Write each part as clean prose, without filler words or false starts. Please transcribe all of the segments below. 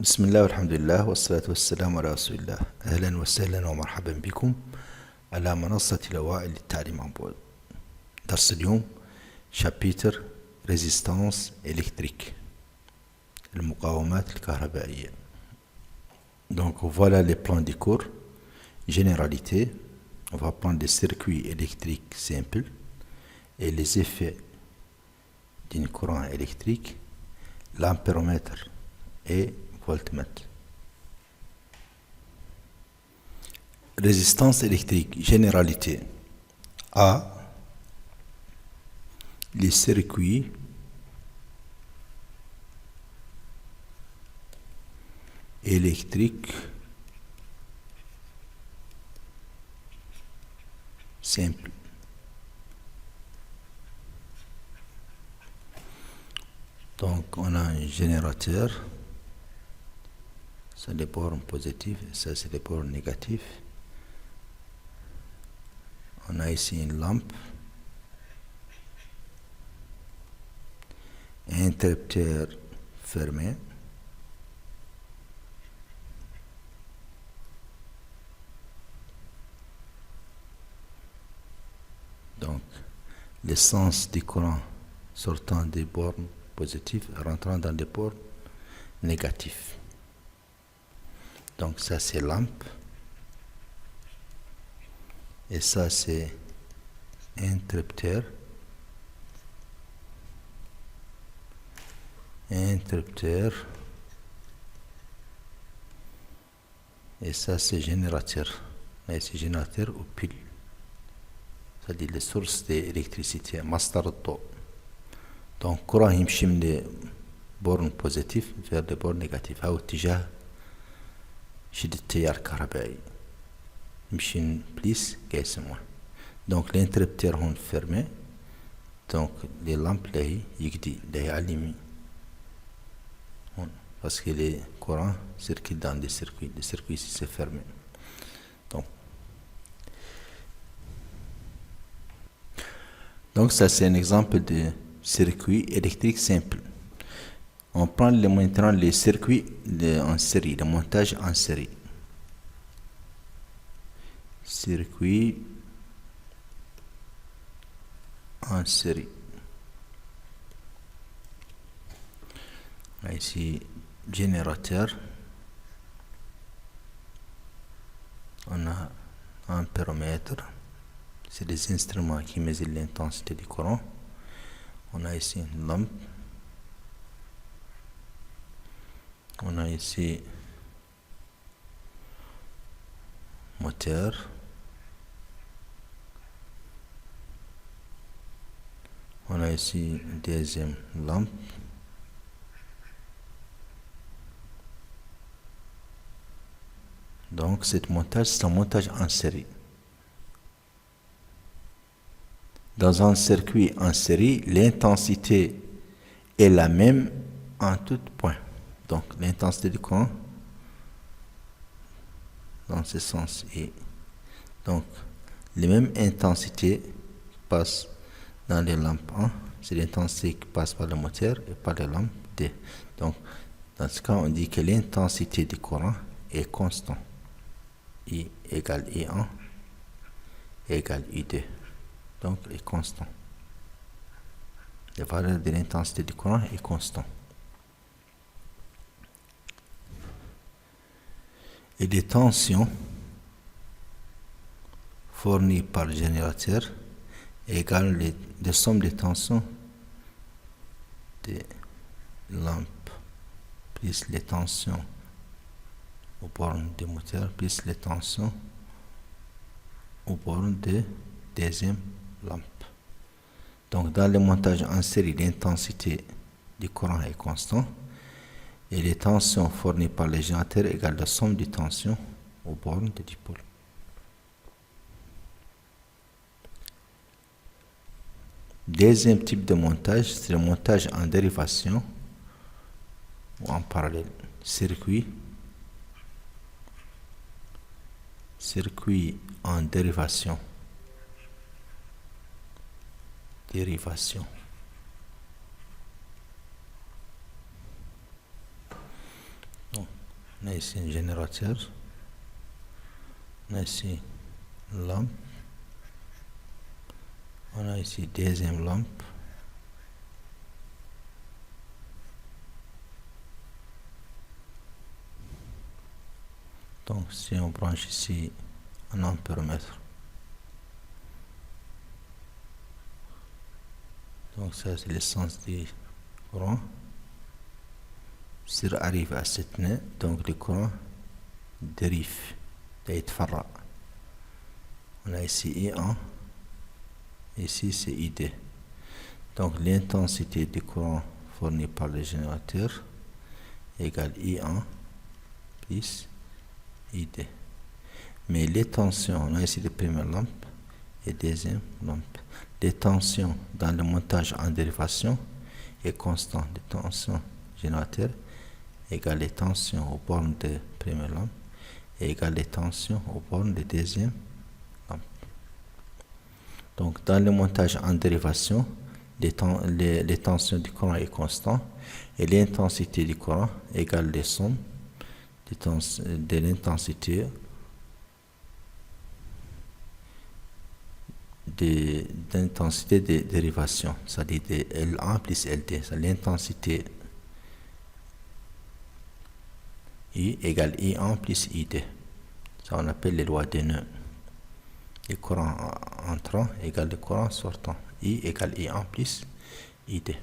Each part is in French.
بسم الله والحمد لله والصلاة والسلام على رسول الله. أهلا وسهلا ومرحبا بكم على منصة الأوائل للتعليم عن بعد. درس اليوم شابيتر ريزيستانس إلكتريك، المقاومات الكهربائية. Donc voilà les plans du cours. Généralité, on va prendre des circuits électriques simples et les effets d'un courant électrique, l'ampéromètre et voltmètre. Résistance électrique, généralité. A. Les circuits électriques simples. Donc on a un générateur, ça des bornes positives et ça c'est des bornes négatives. On a ici une lampe, un interrupteur fermé, donc l'essence du courant sortant des bornes positives rentrant dans des bornes négatives. Donc ça c'est lampe et ça c'est interrupteur. Et ça c'est générateur. Et c'est générateur ou pile. C'est-à-dire les sources d'électricité, مصدر الضوء. Donc courant يمشي من les bornes positives vers les bornes négatives أو اتجاه شدة التيار الكهربائي يمشي من بليس قيس موان. Donc l'interrupteur هون fermé. Donc les lampes là يقدي là allumé parce que les courants circulent dans des circuits. Les circuits ici c'est fermé. Donc ça c'est un exemple de circuit électrique simple. On prend maintenant les circuits en série, le montage en série. Circuit en série. Ici, générateur. On a un ampéromètre. C'est des instruments qui mesurent l'intensité du courant. On a ici une lampe. On a ici moteur. On a ici une deuxième lampe. Donc ce montage, c'est un montage en série. Dans un circuit en série, l'intensité est la même en tout point. Donc l'intensité du courant dans ce sens est donc les mêmes intensités passent dans les lampes 1, c'est l'intensité qui passe par le moteur et par les lampes 2. Donc dans ce cas on dit que l'intensité du courant est constante. I égale I1 égale I2. Donc est constant. La valeur de l'intensité du courant est constant. Et les tensions fournies par le générateur égale la somme des tensions des lampes plus les tensions aux bornes du moteur plus les tensions aux bornes de deuxième lampe. Donc dans le montage en série, l'intensité du courant est constante et les tensions fournies par le générateur égale la somme des tensions aux bornes de dipôle. Deuxième type de montage, c'est le montage en dérivation ou en parallèle. Circuit en dérivation. Donc, On a ici un générateur. On a ici une lampe. On a ici deuxième lampe. Donc si on branche ici un ampèremètre, donc ça c'est l'essence du courant. s'il arrive à cette nœud, donc le courant dérive, يتفرع. On a ici I1, ici c'est ID. Donc l'intensité du courant fourni par le générateur égale I1 plus ID. Mais les tensions, on a ici la première lampe et deuxième lampe. Les tensions dans le montage en dérivation est constant. Les tensions générateur égale les tensions aux bornes de première lampe et égale les tensions aux bornes de deuxième lampe. Donc dans le montage en dérivation, les tensions du courant est constant et l'intensité du courant égale les sommes de l'intensité d'intensité de dérivation, c'est-à-dire de L1 plus LD. C'est l'intensité I égale I1 plus ID. Ça on appelle les lois des nœuds. Le courant entrant égale le courant sortant. I égale I1 plus ID.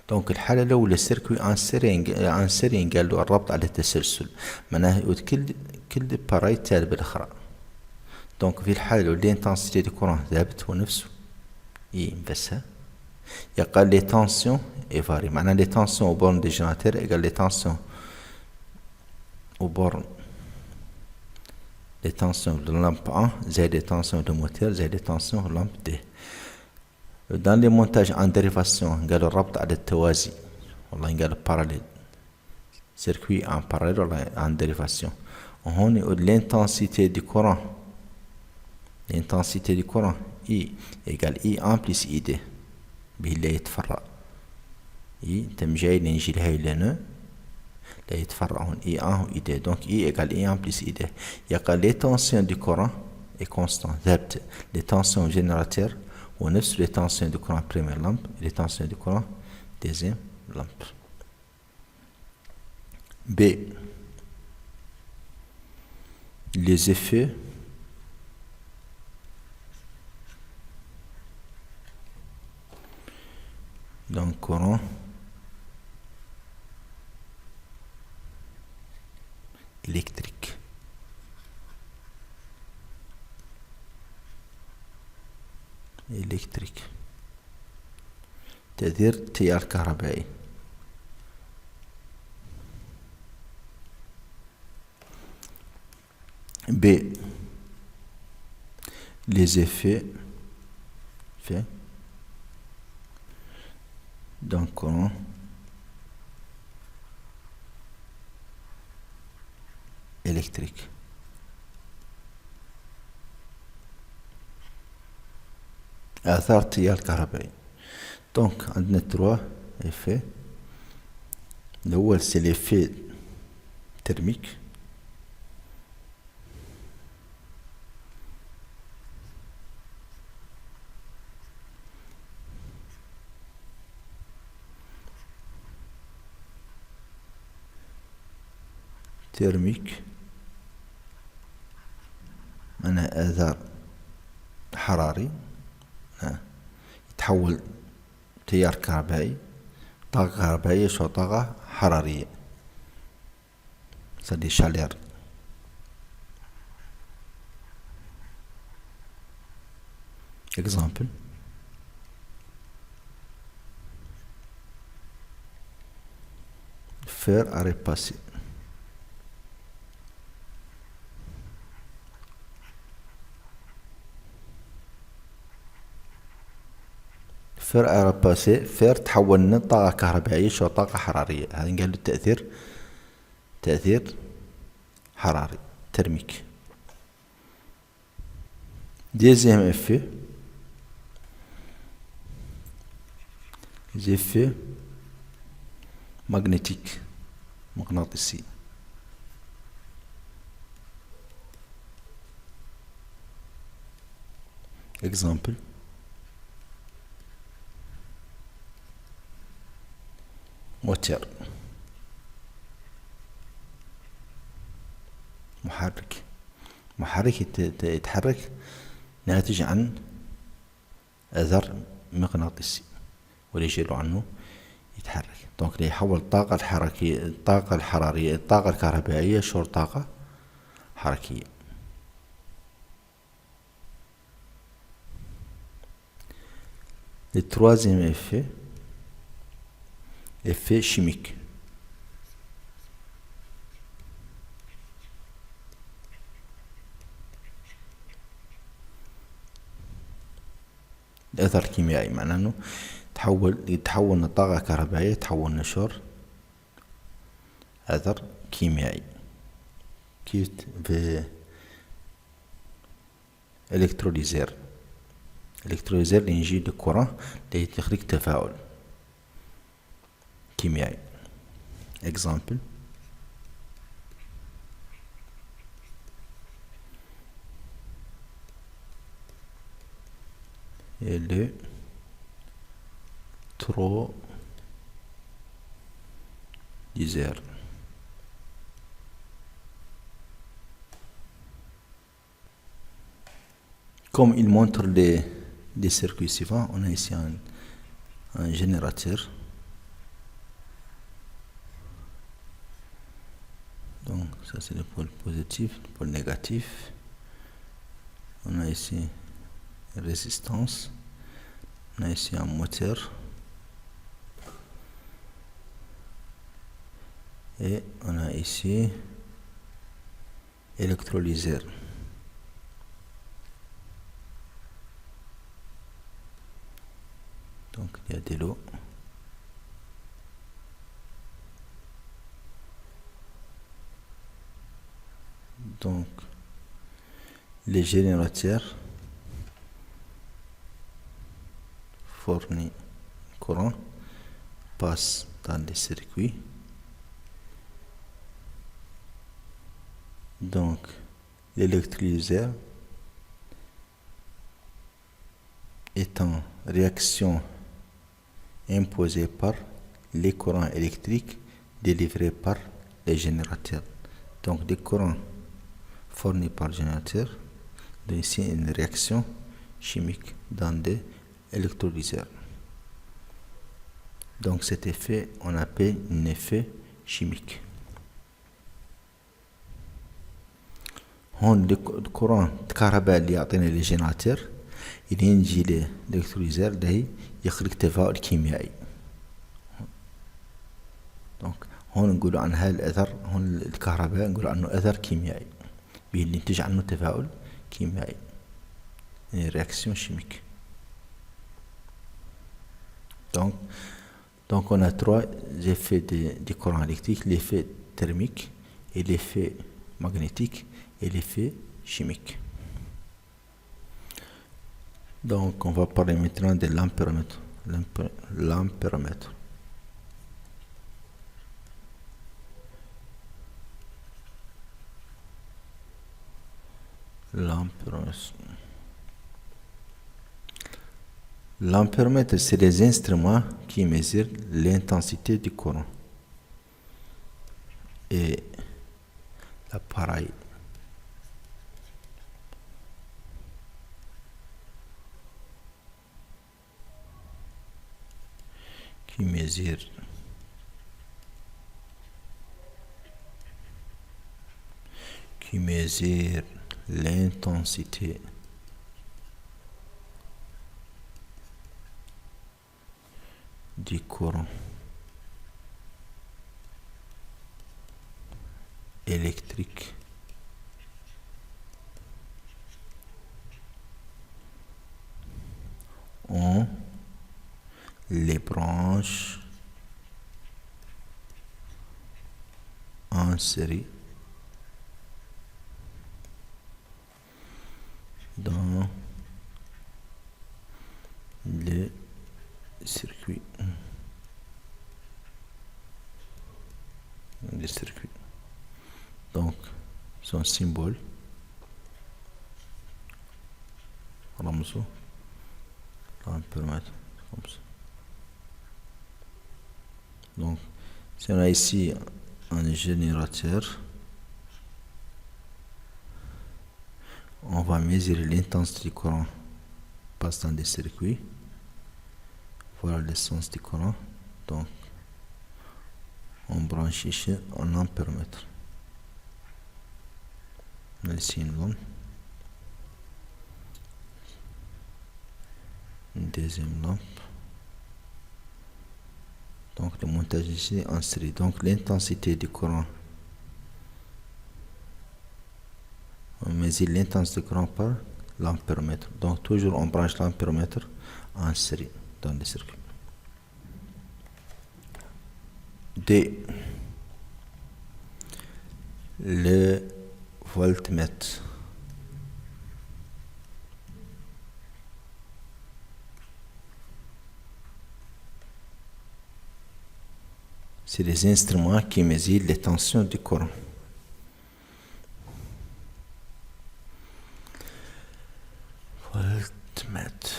دونك الحالة الأولى السيركوي ان سيرين قال له الربط على التسلسل، معناه يعود كل باراي تالي بالأخرى. دونك في الحالة الأولى الانتنسيتي دي كورون ثابت هو نفسه I نفسها، يقال لي تنسيون إيفاري، معناه لي تنسيون أو بورن دي جينيراتور إيقال لي تنسيون أو بورن les tensions de lampe 1 زائد les tensions de moteur زائد les tensions de lampe 2. dans les montages en dérivation قالوا الربط على التوازي، والله قالوا parallèle، circuit en parallèle ولا en dérivation. وهون l'intensité du courant I égale I1 plus ID به اللي يتفرع I تمجاي نجي لهاي لنا لا يتفرعون I1 و ID. donc I égale I1 plus ID. يقال les tensions du courant est constant ثابت. les tensions générateurs ونفس les tensions du courant première lampe et les tensions du courant deuxième lampe. B. les effets d'un courant électrique. تأثير تيار كهربائي. B. les effets d'un courant électrique. آثار التيار الكهربائي. donc عندنا 3 effets. الأول c'est l'effet thermique. معناه آثار حراري، يتحول تيار كهربائي، طاقة كهربائية شو طاقة حرارية، c'est des chaleurs. exemple fer à repasser. fer à repasser، fer تحول من طاقة كهربائية شو طاقة حرارية. هذا قال له تأثير حراري ترميك. deuxième effet les effets magnétiques مغناطيسي. Exemple. موتور، محرك يتحرك ناتج عن أثر مغناطيسي ويجري عنه يتحرك. دونك يحول الطاقة الحرارية، الطاقة الكهربائية شور طاقة حركية. Le troisième effet, effet chimique. الأثر الكيميائي معناه أنه يتحول من طاقة كهربائية تحول نشور أثر كيميائي. كيف في الكتروليزير اللي يجي الكوران اللي يخرج تفاعل كيميائي. example. Électrolyseur. Comme il montre les circuits suivants, on a ici un générateur. Donc ça c'est le pôle positif, le pôle négatif. On a ici une résistance. On a ici un moteur. Et on a ici électrolyseur. Donc il y a de l'eau. Donc les générateurs fournissent courant, passent dans les circuits. Donc l'électrolyseur est en réaction imposée par les courants électriques délivrés par les générateurs. Donc des courants fournis par le générateur, donc ici une réaction chimique dans des électrolyseurs. Donc cet effet on appelle un effet chimique. هون الكوران الكهرباء اللي يعطينا الجنراتور اللي ينجي للإلكتروليزور ده يخرج تفاعل كيميائي. دونك هون نقول عن هذا الأثر، هون الكهرباء نقول عنه أثر كيميائي اللي ينتج عنه تفاعل كيميائي، يعني réaction chimique. Donc on a trois effets du courant électrique: l'effet thermique et l'effet magnétique et l'effet chimique. Donc on va parler maintenant de l'ampéromètre. L'ampéromètre. L'ampéromètre, c'est les instruments qui mesurent l'intensité du courant. Et l'appareil qui mesure l'intensité du courant électrique ont les branches en série dans le circuit. Donc son symbole رمزه l'ampéromètre comme ça. Donc si on a ici un générateur, on va mesurer l'intensité du courant passe dans des circuits. Voilà l'essence du courant. Donc on branche ici un ampéromètre. On a ici une lampe, une deuxième lampe. Donc le montage ici en série. Donc l'intensité du courant, on mesure l'intensité du courant par l'ampéromètre. Donc toujours on branche l'ampéromètre en série dans le circuit. D. Le voltmètre. C'est des instruments qui mesurent les tensions du courant. Voltmètre.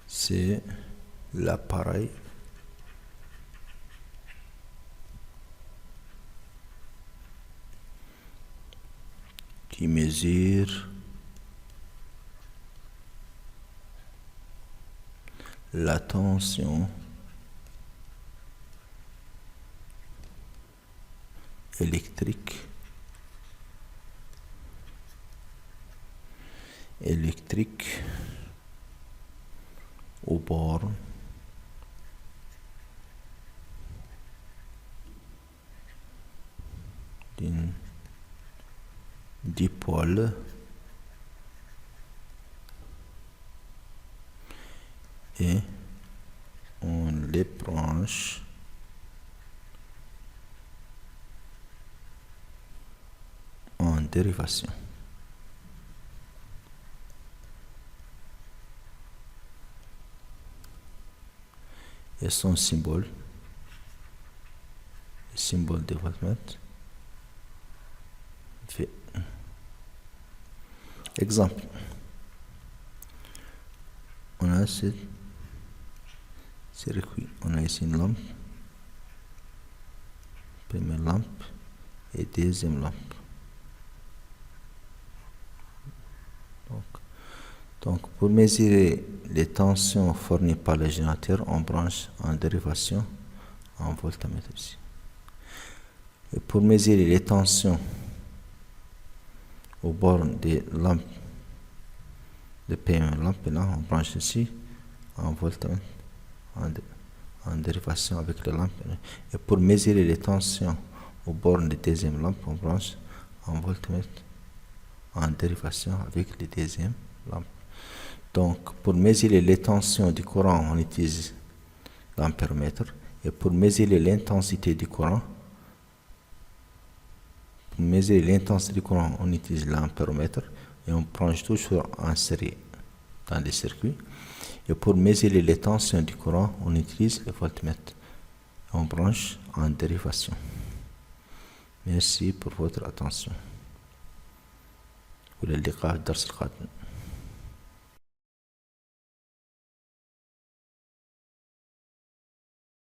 C'est l'appareil qui mesure la tension électrique au bord d'une dipôle et on les branche en dérivation. Et son symbole, le symbole de voltmètre, V. Exemple. On a ce circuit, on a ici une lampe, première lampe et deuxième lampe. Donc pour mesurer les tensions fournies par le générateur, on branche en dérivation en voltmètre ici. Et pour mesurer les tensions aux bornes des lampes de première lampe, là on branche ici en voltmètre en dérivation avec la lampe. Et pour mesurer les tensions aux bornes de deuxième lampe, on branche en voltmètre en dérivation avec les deuxième lampe. Donc, pour mesurer les tensions du courant, on utilise l'ampéromètre. Et pour mesurer l'intensité du courant, on utilise l'ampéromètre. Et on branche toujours en série dans les circuits. Et pour mesurer les tensions du courant, on utilise le voltmètre. On branche en dérivation. Merci pour votre attention. وللقاء في الدرس القادم.